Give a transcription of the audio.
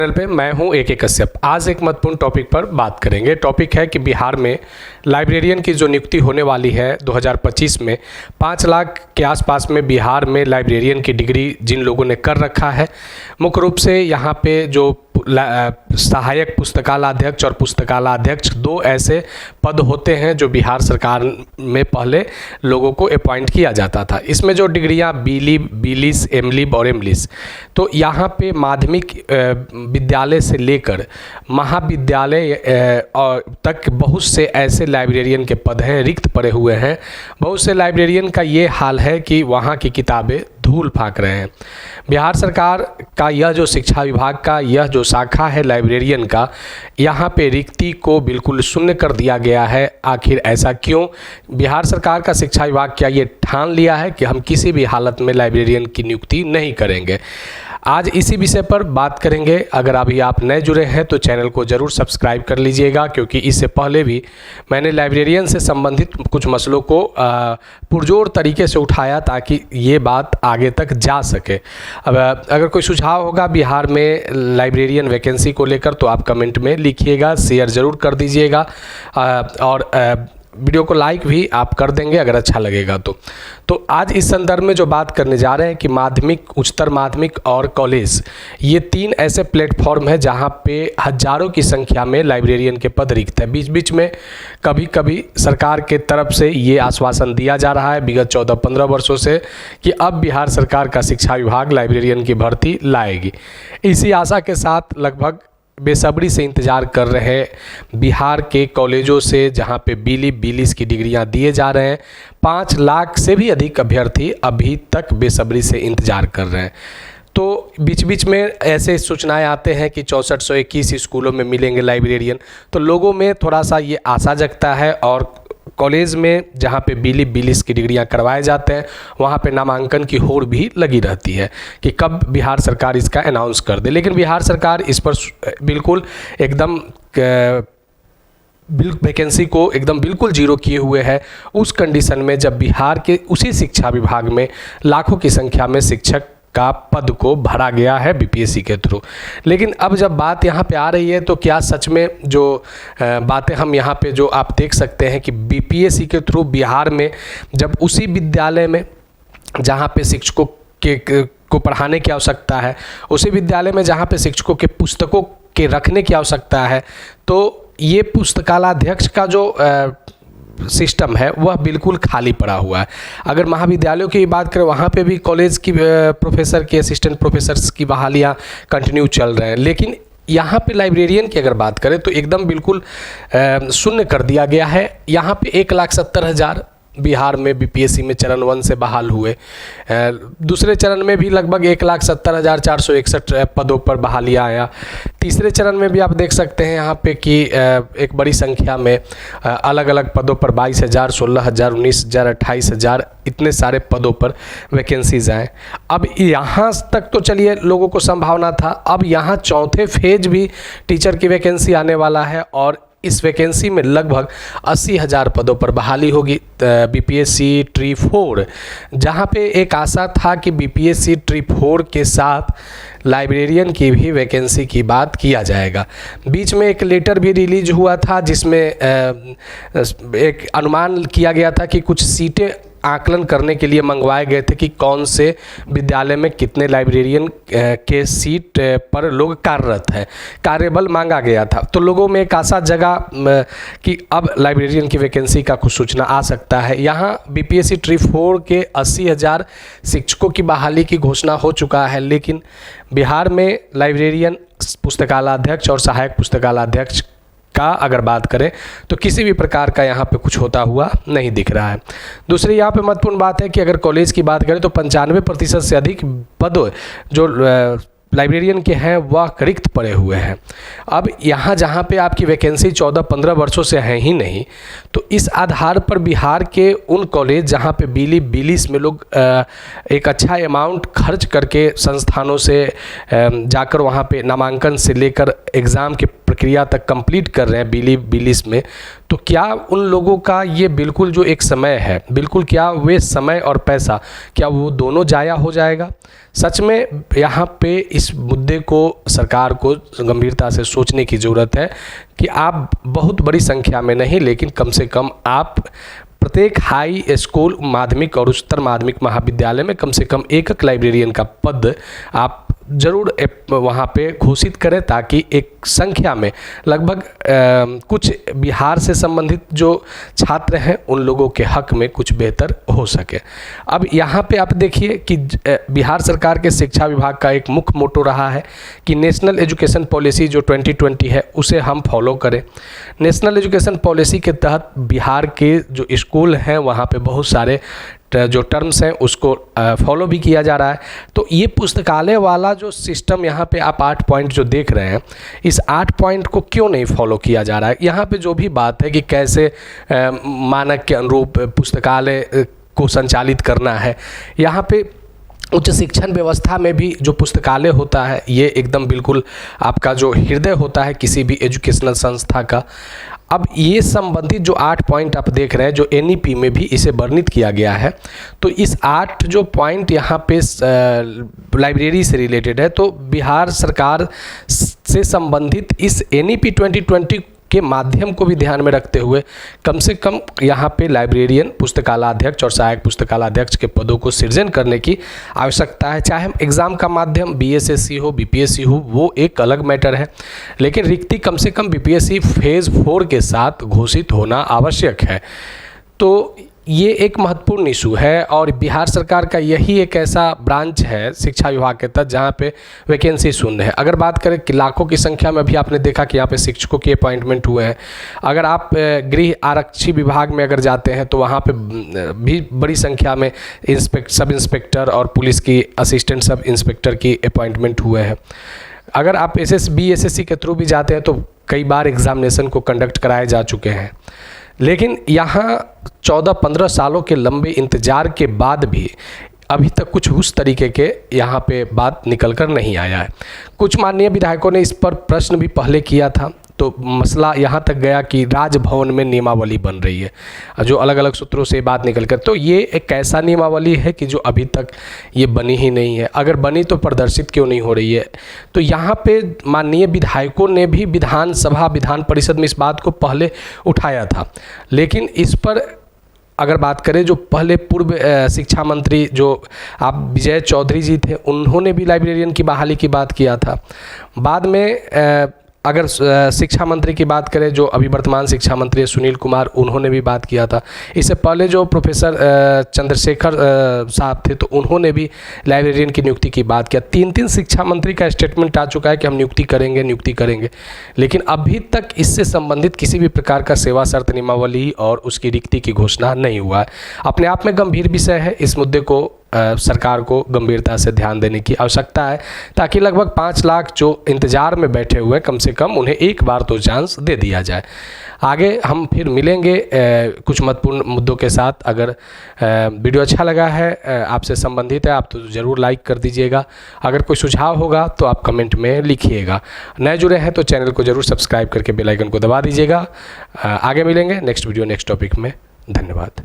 Channel पे मैं हूं AK कश्यप। आज एक महत्वपूर्ण टॉपिक पर बात करेंगे। टॉपिक है कि बिहार में लाइब्रेरियन की जो नियुक्ति होने वाली है 2025 में 5 लाख के आसपास में बिहार में लाइब्रेरियन की डिग्री जिन लोगों ने कर रखा है, मुख्य रूप से यहाँ पे जो सहायक पुस्तकालयाध्यक्ष और पुस्तकालयाध्यक्ष 2 ऐसे पद होते हैं जो बिहार सरकार में पहले लोगों को अपॉइंट किया जाता था। इसमें जो डिग्रियां बीलिब, बीलिस, एमलिब और एमलिस, तो यहाँ पे माध्यमिक विद्यालय से लेकर महाविद्यालय तक बहुत से ऐसे लाइब्रेरियन के पद हैं, रिक्त पड़े हुए हैं। बहुत से लाइब्रेरियन का ये हाल है कि वहाँ की किताबें धूल फाँक रहे हैं। बिहार सरकार का यह जो शिक्षा विभाग का यह जो शाखा है लाइब्रेरियन का, यहाँ पे रिक्ति को बिल्कुल शून्य कर दिया गया है। आखिर ऐसा क्यों? बिहार सरकार का शिक्षा विभाग क्या ये ठान लिया है कि हम किसी भी हालत में लाइब्रेरियन की नियुक्ति नहीं करेंगे? आज इसी विषय पर बात करेंगे। अगर अभी आप नए जुड़े हैं तो चैनल को ज़रूर सब्सक्राइब कर लीजिएगा, क्योंकि इससे पहले भी मैंने लाइब्रेरियन से संबंधित कुछ मसलों को पुरजोर तरीके से उठाया ताकि ये बात आगे तक जा सके। अब अगर कोई सुझाव होगा बिहार में लाइब्रेरियन वैकेंसी को लेकर तो आप कमेंट में लिखिएगा, शेयर ज़रूर कर दीजिएगा और वीडियो को लाइक भी आप कर देंगे अगर अच्छा लगेगा तो आज इस संदर्भ में जो बात करने जा रहे हैं कि माध्यमिक, उच्चतर माध्यमिक और कॉलेज, ये 3 ऐसे प्लेटफॉर्म हैं जहां पे हजारों की संख्या में लाइब्रेरियन के पद रिक्त हैं। बीच बीच में कभी कभी सरकार के तरफ से ये आश्वासन दिया जा रहा है विगत 14-15 वर्षों से कि अब बिहार सरकार का शिक्षा विभाग लाइब्रेरियन की भर्ती लाएगी। इसी आशा के साथ लगभग बेसब्री से इंतज़ार कर रहे हैं बिहार के कॉलेजों से, जहां पे बीलिब, बीलिस की डिग्रियां दिए जा रहे हैं। 5 लाख से भी अधिक अभ्यर्थी अभी तक बेसब्री से इंतज़ार कर रहे हैं। तो बीच बीच में ऐसे सूचनाएं आते हैं कि 6421 स्कूलों में मिलेंगे लाइब्रेरियन, तो लोगों में थोड़ा सा ये आशा जगता है। और कॉलेज में जहाँ पे बीलिब, बीलिस की डिग्रियां करवाए जाते हैं वहाँ पे नामांकन की होड़ भी लगी रहती है कि कब बिहार सरकार इसका अनाउंस कर दे। लेकिन बिहार सरकार इस पर बिल्कुल एकदम वैकेंसी को एकदम बिल्कुल जीरो किए हुए है। उस कंडीशन में जब बिहार के उसी शिक्षा विभाग में लाखों की संख्या में शिक्षक का पद को भरा गया है बीपीएससी के थ्रू। लेकिन अब जब बात यहाँ पे आ रही है तो क्या सच में जो बातें हम यहाँ पे जो आप देख सकते हैं कि बीपीएससी के थ्रू बिहार में जब उसी विद्यालय में जहाँ पे शिक्षकों को पढ़ाने की आवश्यकता है, उसी विद्यालय में जहाँ पे शिक्षकों के पुस्तकों के रखने की आवश्यकता है, तो ये पुस्तकालयाध्यक्ष का जो सिस्टम है वह बिल्कुल खाली पड़ा हुआ है। अगर महाविद्यालयों की बात करें वहाँ पे भी कॉलेज की प्रोफेसर की, असिस्टेंट प्रोफेसर्स की बहालियाँ कंटिन्यू चल रहे हैं। लेकिन यहाँ पे लाइब्रेरियन की अगर बात करें तो एकदम बिल्कुल शून्य कर दिया गया है। यहाँ पे 1,70,000 बिहार में बीपीएससी में चरण 1 से बहाल हुए। दूसरे चरण में भी लगभग 1,70,461 पदों पर बहालियाँ आया। तीसरे चरण में भी आप देख सकते हैं यहाँ पे कि एक बड़ी संख्या में अलग अलग पदों पर 22,000, 16,000, 19,000, 28,000 इतने सारे पदों पर वैकेंसीज आए। अब यहाँ तक तो चलिए लोगों को संभावना था, अब यहाँ चौथे फेज भी टीचर की वैकेंसी आने वाला है और इस वैकेंसी में लगभग 80,000 पदों पर बहाली होगी बीपीएससी ट्री 4, जहां पे एक आशा था कि बीपीएससी ट्री 4 के साथ लाइब्रेरियन की भी वैकेंसी की बात किया जाएगा। बीच में एक लेटर भी रिलीज हुआ था जिसमें एक अनुमान किया गया था कि कुछ सीटें आकलन करने के लिए मंगवाए गए थे कि कौन से विद्यालय में कितने लाइब्रेरियन के सीट पर लोग कार्यरत हैं, कार्यबल मांगा गया था। तो लोगों में एक आशा जगा कि अब लाइब्रेरियन की वैकेंसी का कुछ सूचना आ सकता है। यहाँ बीपीएससी ट्री 4 के 80,000 शिक्षकों की बहाली की घोषणा हो चुका है, लेकिन बिहार में लाइब्रेरियन, पुस्तकालयाध्यक्ष और सहायक पुस्तकालयाध्यक्ष का अगर बात करें तो किसी भी प्रकार का यहाँ पे कुछ होता हुआ नहीं दिख रहा है। दूसरी यहाँ पे महत्वपूर्ण बात है कि अगर कॉलेज की बात करें तो 95% से अधिक पद जो लाइब्रेरियन के हैं वह रिक्त पड़े हुए हैं। अब यहाँ जहाँ पे आपकी वैकेंसी 14-15 वर्षों से है ही नहीं, तो इस आधार पर बिहार के उन कॉलेज जहाँ पे बीलिब, बीलिस में लोग एक अच्छा अमाउंट खर्च करके संस्थानों से जाकर वहाँ पे नामांकन से लेकर एग्ज़ाम की प्रक्रिया तक कंप्लीट कर रहे हैं बिलिस में, तो क्या उन लोगों का ये बिल्कुल जो एक समय है, बिल्कुल क्या वे समय और पैसा क्या वो दोनों जाया हो जाएगा? सच में यहाँ पे इस मुद्दे को सरकार को गंभीरता से सोचने की ज़रूरत है कि आप बहुत बड़ी संख्या में नहीं, लेकिन कम से कम आप प्रत्येक हाई स्कूल, माध्यमिक और उच्चतर माध्यमिक महाविद्यालय में कम से कम एक लाइब्रेरियन का पद आप ज़रूर वहाँ पे घोषित करें, ताकि एक संख्या में लगभग कुछ बिहार से संबंधित जो छात्र हैं उन लोगों के हक में कुछ बेहतर हो सके। अब यहाँ पे आप देखिए कि बिहार सरकार के शिक्षा विभाग का एक मुख्य मोटो रहा है कि नेशनल एजुकेशन पॉलिसी जो 2020 है उसे हम फॉलो करें। नेशनल एजुकेशन पॉलिसी के तहत बिहार के जो स्कूल हैं वहाँ पे बहुत सारे जो टर्म्स हैं उसको फॉलो भी किया जा रहा है। तो ये पुस्तकालय वाला जो सिस्टम यहाँ पे आप 8 पॉइंट जो देख रहे हैं, इस 8 पॉइंट को क्यों नहीं फॉलो किया जा रहा है? यहाँ पे जो भी बात है कि कैसे मानक के अनुरूप पुस्तकालय को संचालित करना है, यहाँ पे उच्च शिक्षण व्यवस्था में भी जो पुस्तकालय होता है ये एकदम बिल्कुल आपका जो हृदय होता है किसी भी एजुकेशनल संस्था का। अब ये संबंधित जो 8 पॉइंट आप देख रहे हैं जो NEP में भी इसे वर्णित किया गया है, तो इस 8 जो पॉइंट यहाँ पे लाइब्रेरी से रिलेटेड है, तो बिहार सरकार से संबंधित इस NEP 2020 के माध्यम को भी ध्यान में रखते हुए कम से कम यहाँ पे लाइब्रेरियन, पुस्तकालयाध्यक्ष और सहायक पुस्तकालयाध्यक्ष के पदों को सृजन करने की आवश्यकता है। चाहे हम एग्ज़ाम का माध्यम BSSC हो, BPSC हो, वो एक अलग मैटर है, लेकिन रिक्ति कम से कम BPSC फेज़ 4 के साथ घोषित होना आवश्यक है। तो ये एक महत्वपूर्ण इशू है और बिहार सरकार का यही एक ऐसा ब्रांच है शिक्षा विभाग के तहत जहाँ पे वैकेंसी शून्य है। अगर बात करें कि लाखों की संख्या में अभी आपने देखा कि यहाँ पे शिक्षकों के अपॉइंटमेंट हुए हैं। अगर आप गृह आरक्षी विभाग में अगर जाते हैं तो वहाँ पे भी बड़ी संख्या में सब इंस्पेक्टर और पुलिस की असिस्टेंट सब इंस्पेक्टर की अपॉइंटमेंट हुए हैं। अगर आप SSC के थ्रू भी जाते हैं तो कई बार एग्जामिनेशन को कंडक्ट कराए जा चुके हैं, लेकिन यहाँ 14-15 सालों के लंबे इंतजार के बाद भी अभी तक कुछ उस तरीके के यहाँ पे बात निकल कर नहीं आया है। कुछ माननीय विधायकों ने इस पर प्रश्न भी पहले किया था, तो मसला यहाँ तक गया कि राजभवन में नियमावली बन रही है, जो अलग अलग सूत्रों से बात निकल कर, तो ये एक ऐसा नियमावली है कि जो अभी तक ये बनी ही नहीं है। अगर बनी तो प्रदर्शित क्यों नहीं हो रही है? तो यहाँ पे माननीय विधायकों ने भी विधान परिषद में इस बात को पहले उठाया था, लेकिन इस पर अगर बात करें जो पहले पूर्व शिक्षा मंत्री जो आप विजय चौधरी जी थे, उन्होंने भी लाइब्रेरियन की बहाली की बात किया था। बाद में अगर शिक्षा मंत्री की बात करें जो अभी वर्तमान शिक्षा मंत्री सुनील कुमार, उन्होंने भी बात किया था। इससे पहले जो प्रोफेसर चंद्रशेखर साहब थे तो उन्होंने भी लाइब्रेरियन की नियुक्ति की बात किया। 3 शिक्षा मंत्री का स्टेटमेंट आ चुका है कि हम नियुक्ति करेंगे, लेकिन अभी तक इससे संबंधित किसी भी प्रकार का सेवा शर्त नियमावली और उसकी रिक्ति की घोषणा नहीं हुआ है। अपने आप में गंभीर विषय है, इस मुद्दे को सरकार को गंभीरता से ध्यान देने की आवश्यकता है, ताकि लगभग 5 लाख जो इंतज़ार में बैठे हुए कम से कम उन्हें एक बार तो चांस दे दिया जाए। आगे हम फिर मिलेंगे कुछ महत्वपूर्ण मुद्दों के साथ। अगर वीडियो अच्छा लगा है, आपसे संबंधित है, आप तो ज़रूर लाइक कर दीजिएगा। अगर कोई सुझाव होगा तो आप कमेंट में लिखिएगा। नए जुड़े हैं तो चैनल को ज़रूर सब्सक्राइब करके बेल आइकन को दबा दीजिएगा। आगे मिलेंगे नेक्स्ट वीडियो नेक्स्ट टॉपिक में। धन्यवाद।